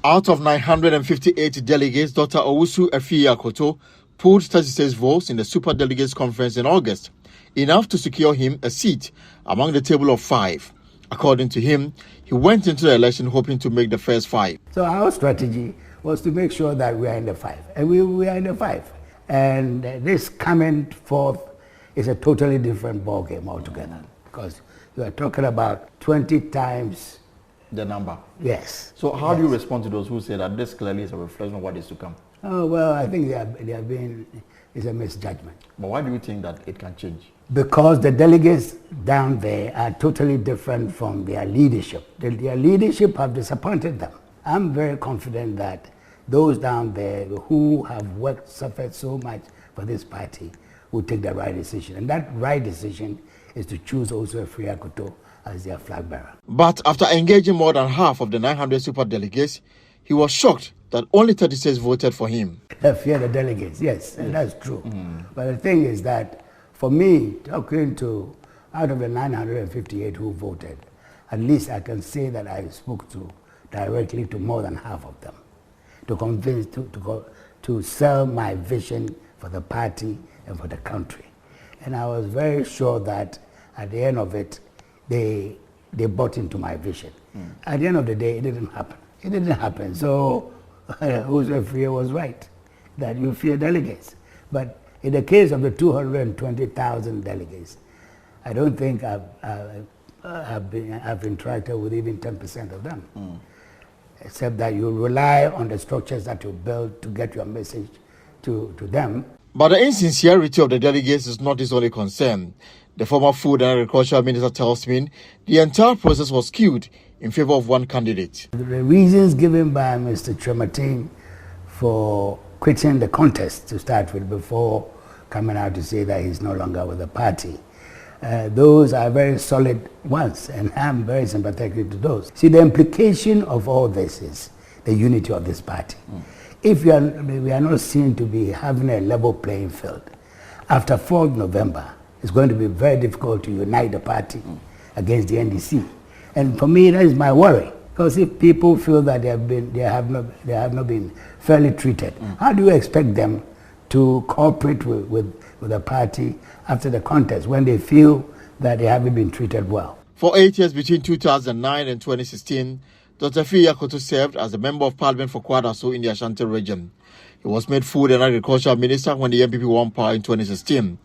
Out of 958 delegates, Dr. Afriyie Akoto pulled 36 votes in the Super Delegates Conference in August, enough to secure him a seat among the table of 5. According to him, he went into the election hoping to make the first 5. So our strategy was to make sure that we are in the 5, and we are in the 5. And this coming forth is a totally different ballgame altogether, because you are talking about 20 times the number. Yes. So how do you respond to those who say that this clearly is a reflection of what is to come? Oh, well, I think it's a misjudgment. But why do you think that it can change? Because the delegates down there are totally different from their leadership. Their leadership have disappointed them. I'm very confident that those down there who have suffered so much for this party will take the right decision. And that right decision is to choose also Afriyie Akoto as their flag bearer. But after engaging more than half of the 900 super delegates, he was shocked that only 36 voted for him. I fear the delegates, yes, and that's true. But the thing is that for me, talking to out of the 958 who voted, at least I can say that I spoke directly to more than half of them, to convince, to sell my vision for the party and for the country. And I was very sure that at the end of it, they bought into my vision. At the end of the day, it didn't happen. It didn't happen. So Afriyie was right, that you fear delegates. But in the case of the 220,000 delegates, I don't think I've interacted with even 10% of them. Except that you rely on the structures that you build to get your message to them. But the insincerity of the delegates is not his only concern. The former Food and Agriculture Minister tells me the entire process was skewed in favor of one candidate. The reasons given by Mr. Trematin for quitting the contest to start with before coming out to say that he's no longer with the party, those are very solid ones, and I'm very sympathetic to those. See, the implication of all this is the unity of this party. If we are not seen to be having a level playing field, after 4th November, it's going to be very difficult to unite the party against the NDC. And for me, that is my worry. Because if people feel that they have not been fairly treated, how do you expect them to cooperate with the party after the contest when they feel that they haven't been treated well? For 8 years between 2009 and 2016, Dr. Afriyie Akoto served as a Member of Parliament for Kwadaso in the Ashanti region. He was made Food and Agriculture Minister when the NPP won power in 2016.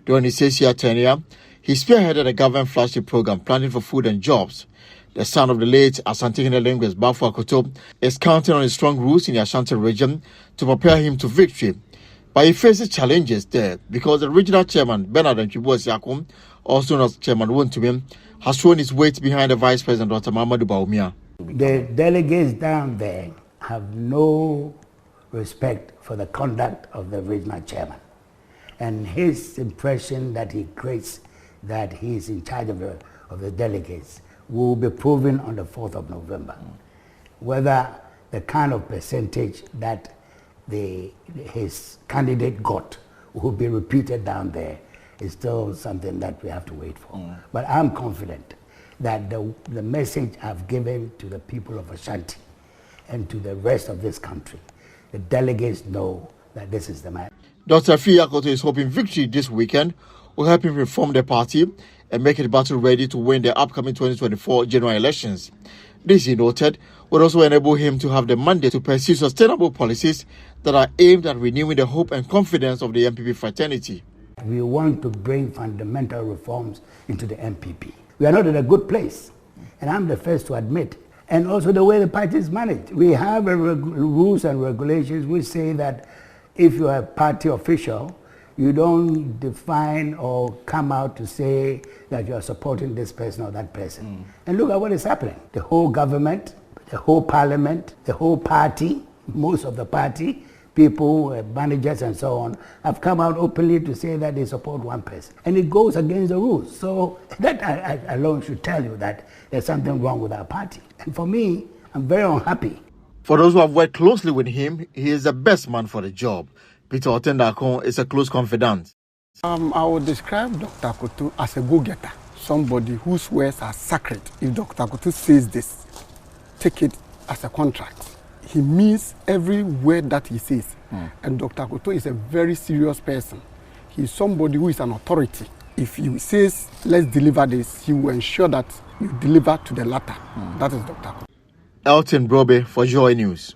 During his 6-year tenure, he spearheaded a government flagship program planning for food and jobs. The son of the late Asantehene linguist Bafo Akoto is counting on his strong roots in the Ashanti region to prepare him to victory. But he faces challenges there because the regional chairman, Bernard Nchibu, also known as Chairman Wontumi, has thrown his weight behind the Vice President, Dr. Mamadou Bawumia. The delegates down there have no respect for the conduct of the regional chairman. And his impression that he creates that he is in charge of the delegates will be proven on the 4th of November. Whether the kind of percentage that his candidate got will be repeated down there is still something that we have to wait for. But I'm confident that the message I've given to the people of Ashanti and to the rest of this country, the delegates know that this is the man. Dr. Afriyie Akoto is hoping victory this weekend will help him reform the party and make it battle ready to win the upcoming 2024 general elections. This, he noted, would also enable him to have the mandate to pursue sustainable policies that are aimed at renewing the hope and confidence of the NPP fraternity. We want to bring fundamental reforms into the NPP. We are not in a good place, and I'm the first to admit. And also the way the party is managed. We have rules and regulations which say that if you are a party official, you don't define or come out to say that you are supporting this person or that person. And look at what is happening. The whole government, the whole parliament, the whole party, most of the party, people, managers and so on, have come out openly to say that they support one person. And it goes against the rules. So that alone should tell you that there's something wrong with our party. And for me, I'm very unhappy. For those who have worked closely with him, he is the best man for the job. Peter Otendakon is a close confidant. I would describe Dr. Akoto as a go-getter, somebody whose words are sacred. If Dr. Akoto says this, take it as a contract. he means every word that he says. And Dr. Akoto is a very serious person. He's somebody who is an authority. If he says, let's deliver this, he will ensure that you deliver to the latter. That is Dr. Akoto. Elton Brobe for Joy News.